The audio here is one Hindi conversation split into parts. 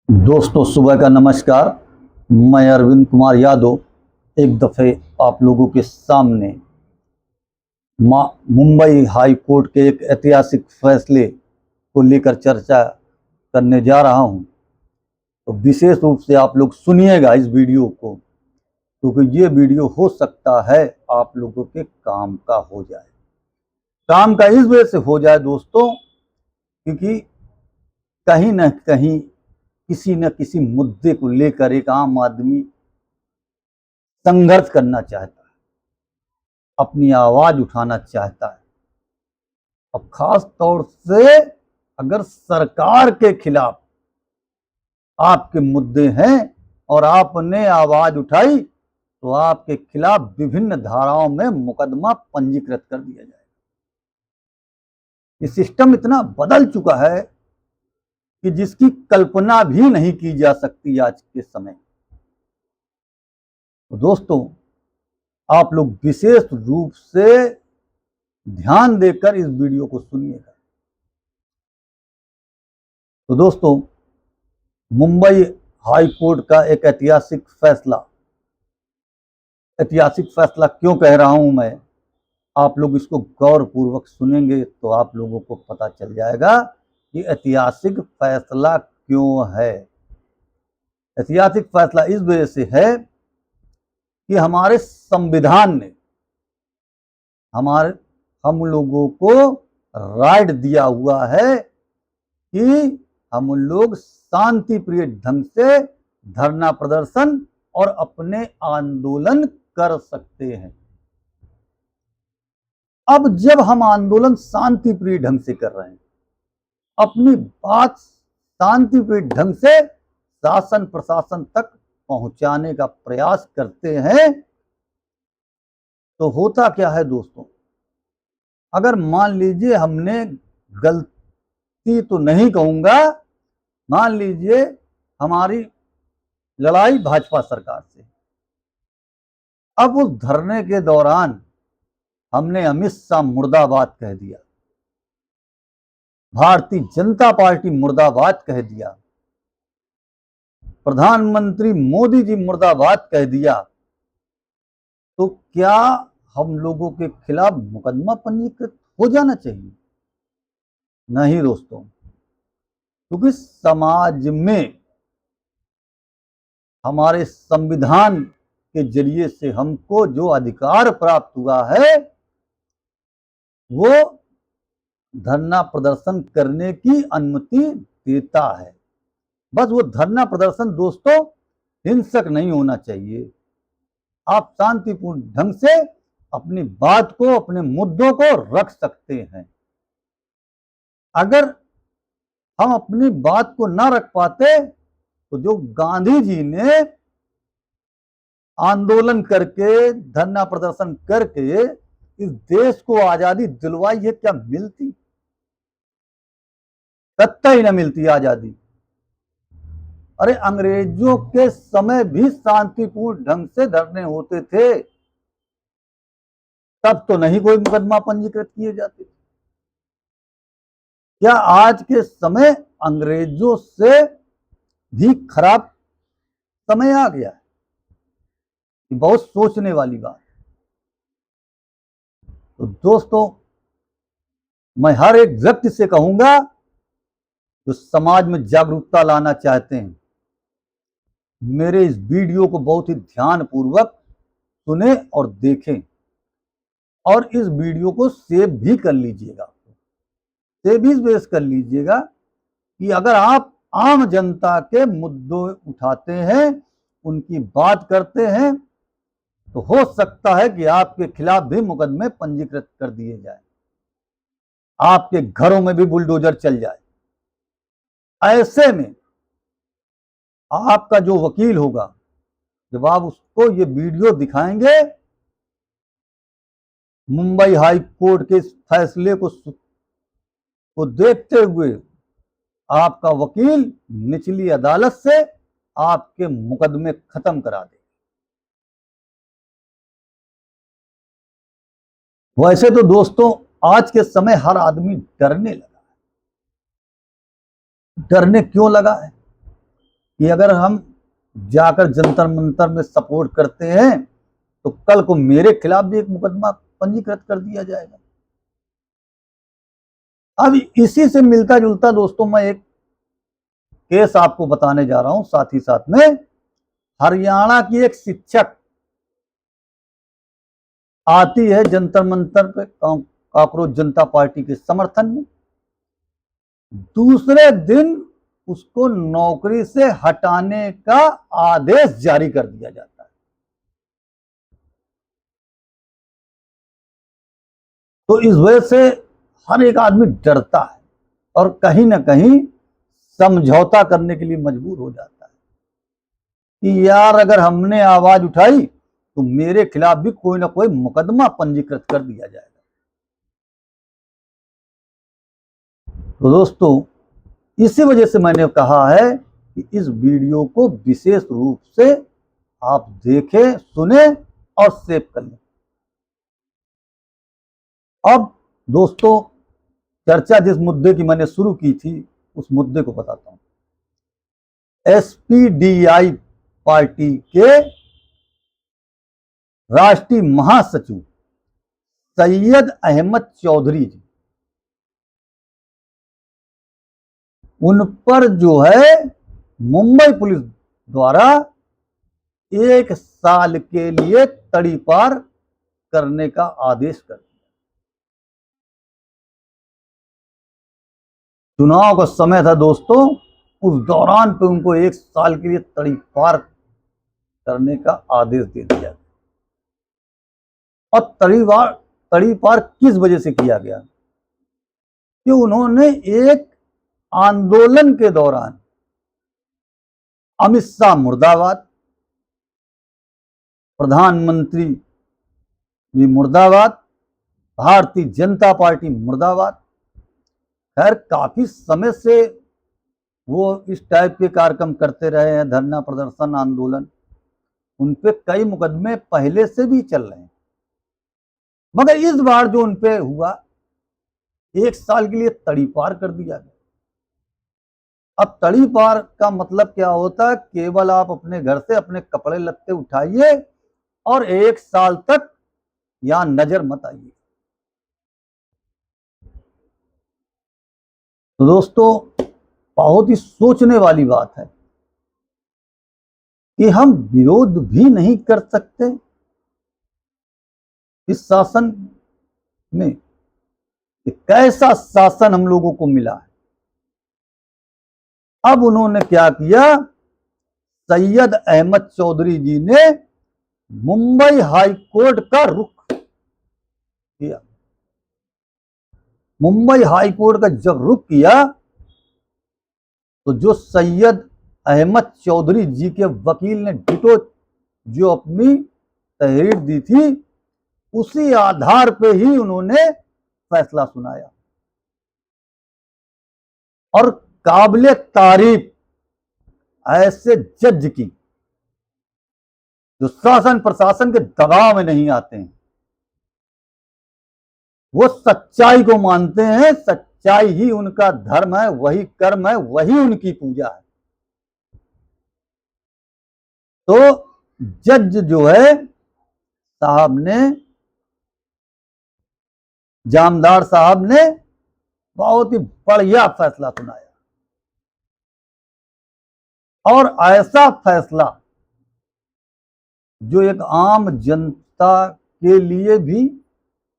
दोस्तों सुबह का नमस्कार। मैं अरविंद कुमार यादव एक दफ़े आप लोगों के सामने मुंबई हाई कोर्ट के एक ऐतिहासिक फैसले को लेकर चर्चा करने जा रहा हूं। तो विशेष रूप से आप लोग सुनिएगा इस वीडियो को, क्योंकि ये वीडियो हो सकता है आप लोगों के काम का हो जाए। काम का इस वजह से हो जाए दोस्तों, क्योंकि कहीं न कहीं किसी न किसी मुद्दे को लेकर एक आम आदमी संघर्ष करना चाहता है, अपनी आवाज उठाना चाहता है। अब खास तौर से अगर सरकार के खिलाफ आपके मुद्दे हैं और आपने आवाज उठाई तो आपके खिलाफ विभिन्न धाराओं में मुकदमा पंजीकृत कर दिया जाएगा। ये सिस्टम इतना बदल चुका है कि जिसकी कल्पना भी नहीं की जा सकती आज के समय। तो दोस्तों आप लोग विशेष रूप से ध्यान देकर इस वीडियो को सुनिएगा। तो दोस्तों मुंबई हाई कोर्ट का एक ऐतिहासिक फैसला क्यों कह रहा हूं मैं, आप लोग इसको गौरपूर्वक सुनेंगे तो आप लोगों को पता चल जाएगा कि ऐतिहासिक फैसला क्यों है। ऐतिहासिक फैसला इस वजह से है कि हमारे संविधान ने हम लोगों को राइट दिया हुआ है कि हम लोग शांति प्रिय ढंग से धरना प्रदर्शन और अपने आंदोलन कर सकते हैं। अब जब हम आंदोलन शांति प्रिय ढंग से कर रहे हैं, अपनी बात शांति प्रिय ढंग से शासन प्रशासन तक पहुंचाने का प्रयास करते हैं, तो होता क्या है दोस्तों, अगर मान लीजिए हमने गलती तो नहीं कहूंगा, मान लीजिए हमारी लड़ाई भाजपा सरकार से, अब उस धरने के दौरान हमने अमित शाह मुर्दाबाद कह दिया, भारतीय जनता पार्टी मुर्दाबाद कह दिया, प्रधानमंत्री मोदी जी मुर्दाबाद कह दिया, तो क्या हम लोगों के खिलाफ मुकदमा पंजीकृत हो जाना चाहिए? नहीं दोस्तों, क्योंकि समाज में हमारे संविधान के जरिए से हमको जो अधिकार प्राप्त हुआ है वो धरना प्रदर्शन करने की अनुमति देता है। बस वो धरना प्रदर्शन दोस्तों हिंसक नहीं होना चाहिए। आप शांतिपूर्ण ढंग से अपनी बात को, अपने मुद्दों को रख सकते हैं। अगर हम अपनी बात को ना रख पाते तो जो गांधी जी ने आंदोलन करके, धरना प्रदर्शन करके इस देश को आजादी दिलवाई है, क्या मिलती? कतई न मिलती आजादी। अरे अंग्रेजों के समय भी शांतिपूर्ण ढंग से धरने होते थे, तब तो नहीं कोई मुकदमा पंजीकृत किए जाते। क्या आज के समय अंग्रेजों से भी खराब समय आ गया है? बहुत सोचने वाली बात। तो दोस्तों मैं हर एक व्यक्ति से कहूंगा जो समाज में जागरूकता लाना चाहते हैं, मेरे इस वीडियो को बहुत ही ध्यानपूर्वक सुने और देखें, और इस वीडियो को सेव भी कर लीजिएगा। सेव इस वजह से कर लीजिएगा कि अगर आप आम जनता के मुद्दे उठाते हैं, उनकी बात करते हैं, तो हो सकता है कि आपके खिलाफ भी मुकदमे पंजीकृत कर दिए जाए, आपके घरों में भी बुलडोजर चल जाए। ऐसे में आपका जो वकील होगा, जब आप उसको ये वीडियो दिखाएंगे, मुंबई हाई कोर्ट के इस फैसले को देखते हुए आपका वकील निचली अदालत से आपके मुकदमे खत्म करा दे। वैसे तो दोस्तों आज के समय हर आदमी डरने लगा है। डरने क्यों लगा है? कि अगर हम जाकर जंतर मंतर में सपोर्ट करते हैं तो कल को मेरे खिलाफ भी एक मुकदमा पंजीकृत कर दिया जाएगा। अब इसी से मिलता जुलता दोस्तों मैं एक केस आपको बताने जा रहा हूं। साथ ही साथ में हरियाणा की एक शिक्षक आती है जंतर मंतर पे कॉकरोच जनता पार्टी के समर्थन में, दूसरे दिन उसको नौकरी से हटाने का आदेश जारी कर दिया जाता है। तो इस वजह से हर एक आदमी डरता है और कहीं ना कहीं समझौता करने के लिए मजबूर हो जाता है कि यार अगर हमने आवाज उठाई तो मेरे खिलाफ भी कोई ना कोई मुकदमा पंजीकृत कर दिया जाएगा। तो दोस्तों इसी वजह से मैंने कहा है कि इस वीडियो को विशेष रूप से आप देखें, सुने और सेव कर लें। अब दोस्तों चर्चा जिस मुद्दे की मैंने शुरू की थी उस मुद्दे को बताता हूं। एसपीडीआई पार्टी के राष्ट्रीय महासचिव सैयद अहमद चौधरी जी, उन पर जो है मुंबई पुलिस द्वारा 1 साल के लिए तड़ीपार करने का आदेश कर दिया। चुनाव का समय था दोस्तों, उस दौरान पे उनको 1 साल के लिए तड़ीपार करने का आदेश दे दिया। और तड़ीपार किस वजह से किया गया कि उन्होंने एक आंदोलन के दौरान अमित शाह मुर्दाबाद, प्रधानमंत्री भी मुर्दाबाद, भारतीय जनता पार्टी मुर्दाबाद, खैर काफी समय से वो इस टाइप के कार्यक्रम करते रहे हैं, धरना प्रदर्शन आंदोलन, उन पे कई मुकदमे पहले से भी चल रहे हैं। मगर इस बार जो उन पे हुआ 1 साल के लिए तड़ीपार कर दिया गया। अब तड़ीपार का मतलब क्या होता है? केवल आप अपने घर से अपने कपड़े लत्ते उठाइए और 1 साल तक यहां नजर मत आइए। तो दोस्तों बहुत ही सोचने वाली बात है कि हम विरोध भी नहीं कर सकते इस शासन में। कैसा शासन हम लोगों को मिला है। अब उन्होंने क्या किया, सैयद अहमद चौधरी जी ने मुंबई हाई कोर्ट का रुख किया। मुंबई हाई कोर्ट का जब रुख किया तो जो सैयद अहमद चौधरी जी के वकील ने डिटो जो अपनी तहरीर दी थी उसी आधार पे ही उन्होंने फैसला सुनाया। और काबिले तारीफ ऐसे जज की जो शासन प्रशासन के दबाव में नहीं आते हैं, वो सच्चाई को मानते हैं, सच्चाई ही उनका धर्म है, वही कर्म है, वही उनकी पूजा है। तो जज जो है साहब ने, जामदार साहब ने बहुत ही बढ़िया फैसला सुनाया। और ऐसा फैसला जो एक आम जनता के लिए भी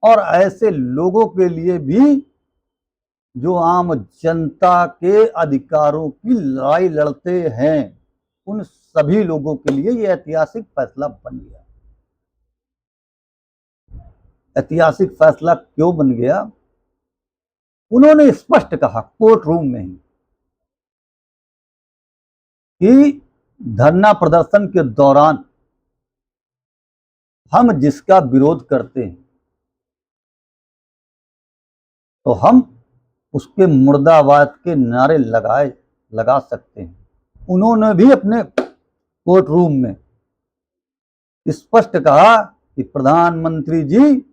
और ऐसे लोगों के लिए भी जो आम जनता के अधिकारों की लड़ाई लड़ते हैं, उन सभी लोगों के लिए यह ऐतिहासिक फैसला बन गया। ऐतिहासिक फैसला क्यों बन गया? उन्होंने स्पष्ट कहा कोर्ट रूम में ही कि धरना प्रदर्शन के दौरान हम जिसका विरोध करते हैं तो हम उसके मुर्दाबाद के नारे लगा सकते हैं। उन्होंने भी अपने कोर्ट रूम में स्पष्ट कहा कि प्रधानमंत्री जी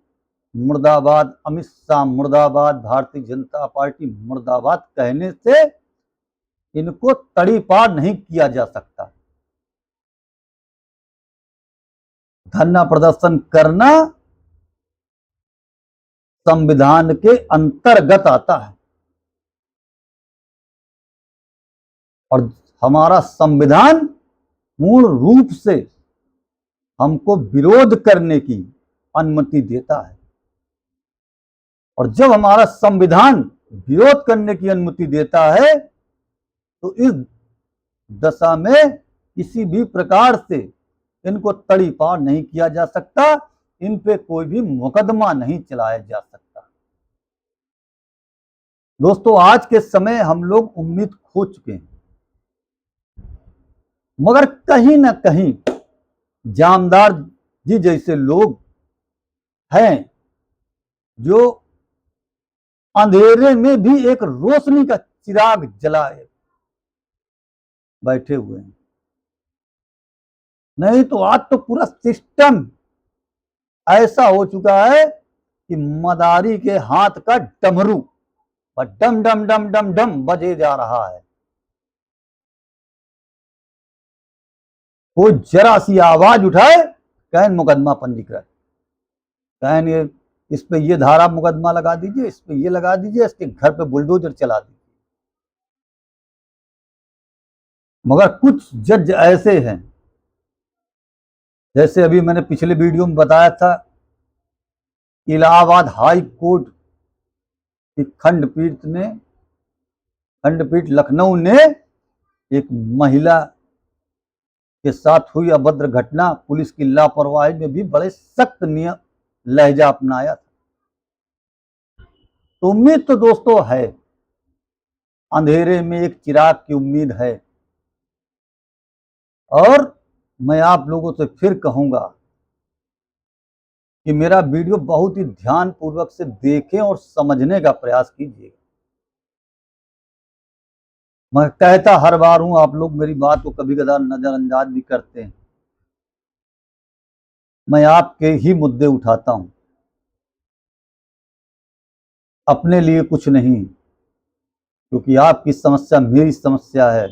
मुर्दाबाद, अमित शाह मुर्दाबाद, भारतीय जनता पार्टी मुर्दाबाद कहने से इनको तड़ीपार नहीं किया जा सकता। धरना प्रदर्शन करना संविधान के अंतर्गत आता है और हमारा संविधान पूर्ण रूप से हमको विरोध करने की अनुमति देता है। और जब हमारा संविधान विरोध करने की अनुमति देता है तो इस दशा में किसी भी प्रकार से इनको तड़ीपार नहीं किया जा सकता, इन पे कोई भी मुकदमा नहीं चलाया जा सकता। दोस्तों, आज के समय हम लोग उम्मीद खो चुके हैं, मगर कहीं ना कहीं जामदार जी जैसे लोग हैं जो अंधेरे में भी एक रोशनी का चिराग जलाए बैठे हुए हैं। नहीं तो आज तो पूरा सिस्टम ऐसा हो चुका है कि मदारी के हाथ का डमरू डम डम डम डम डम बजे जा रहा है। कोई जरा सी आवाज उठाए कहन मुकदमा पंजीकृत, कहन ये इस पे ये धारा मुकदमा लगा दीजिए, इस पे ये लगा दीजिए, इसके घर पे बुलडोजर चला दीजिए। मगर कुछ जज ऐसे हैं, जैसे अभी मैंने पिछले वीडियो में बताया था, इलाहाबाद हाई कोर्ट की खंडपीठ लखनऊ ने एक महिला के साथ हुई अभद्र घटना, पुलिस की लापरवाही में भी बड़े सख्त नियम लहजा अपनाया था। तो उम्मीद तो दोस्तों है, अंधेरे में एक चिराग की उम्मीद है। और मैं आप लोगों से फिर कहूंगा कि मेरा वीडियो बहुत ही ध्यान पूर्वक से देखें और समझने का प्रयास कीजिए। मैं कहता हर बार हूं, आप लोग मेरी बात को कभी कदार नजरअंदाज भी करते हैं। मैं आपके ही मुद्दे उठाता हूं, अपने लिए कुछ नहीं, क्योंकि आपकी समस्या मेरी समस्या है,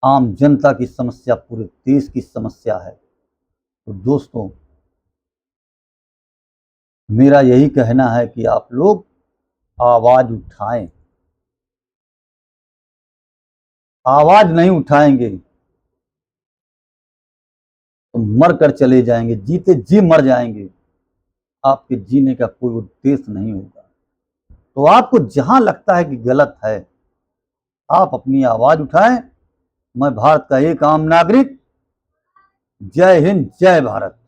आम जनता की समस्या पूरे देश की समस्या है। तो दोस्तों, मेरा यही कहना है कि आप लोग आवाज उठाएं। आवाज नहीं उठाएंगे तो मर कर चले जाएंगे, जीते जी मर जाएंगे। आपके जीने का कोई उद्देश्य नहीं होगा। तो आपको जहां लगता है कि गलत है, आप अपनी आवाज उठाएं। मैं भारत का एक आम नागरिक। जय हिंद, जय भारत।